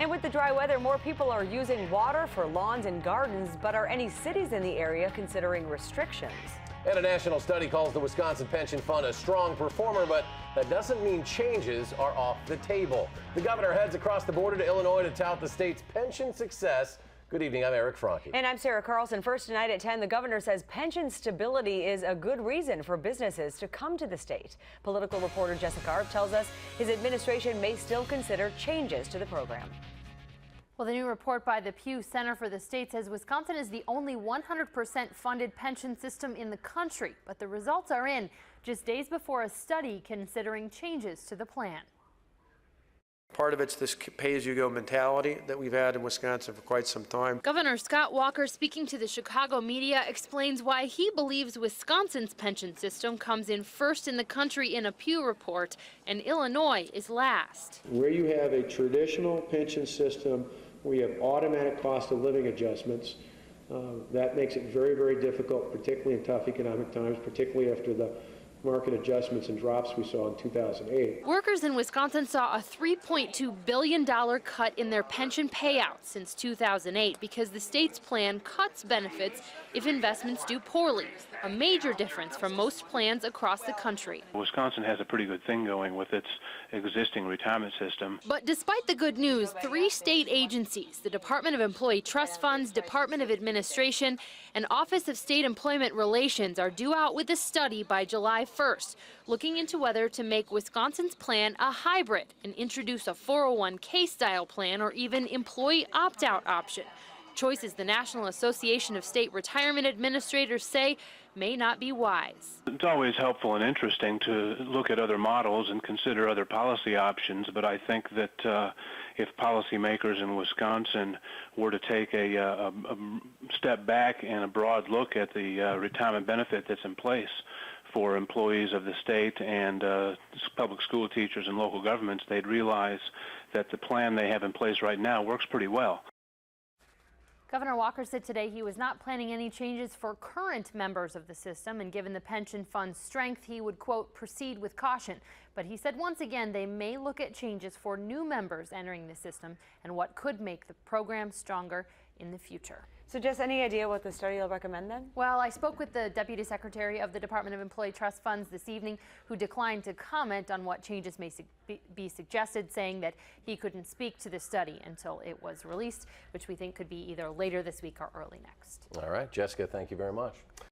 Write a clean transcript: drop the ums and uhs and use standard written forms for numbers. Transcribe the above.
And with the dry weather, more people are using water for lawns and gardens, but are any cities in the area considering restrictions? And a national study calls the Wisconsin Pension Fund a strong performer, but that doesn't mean changes are off the table. The governor heads across the border to Illinois to tout the state's pension success. Good evening, I'm Eric Franke. And I'm Sarah Carlson. First tonight at 10, the governor says pension stability is a good reason for businesses to come to the state. Political reporter Jessica Arp tells us his administration may still consider changes to the program. Well, the new report by the Pew Center for the state says Wisconsin is the only 100% funded pension system in the country, but the results are in just days before a study considering changes to the plan. Part of it's this pay-as-you-go mentality that we've had in Wisconsin for quite some time. Governor Scott Walker, speaking to the Chicago media, explains why he believes Wisconsin's pension system comes in first in the country in a Pew report, and Illinois is last. Where you have a traditional pension system, we have automatic cost of living adjustments. That makes it very, very difficult, particularly in tough economic times, particularly after the market adjustments and drops we saw in 2008. Workers in Wisconsin saw a $3.2 billion cut in their pension payouts since 2008 because the state's plan cuts benefits if investments do poorly, a major difference from most plans across the country. Wisconsin has a pretty good thing going with its existing retirement system. But despite the good news, 3 state agencies, the Department of Employee Trust Funds, Department of Administration, and Office of State Employment Relations are due out with a study by July 1st, looking into whether to make Wisconsin's plan a hybrid and introduce a 401k style plan or even employee opt-out option. Choices the National Association of State Retirement Administrators say may not be wise. It's always helpful and interesting to look at other models and consider other policy options, but I think that if policymakers in Wisconsin were to take a step back and a broad look at the retirement benefit that's in place for employees of the state and public school teachers and local governments, they'd realize that the plan they have in place right now works pretty well. Governor Walker said today he was not planning any changes for current members of the system, and given the pension fund's strength, he would, quote, proceed with caution. But he said once again they may look at changes for new members entering the system and what could make the program stronger in the future. So Jess, any idea what the study will recommend then? Well, I spoke with the Deputy Secretary of the Department of Employee Trust Funds this evening, who declined to comment on what changes may be suggested, saying that he couldn't speak to the study until it was released, which we think could be either later this week or early next. All right, Jessica, thank you very much.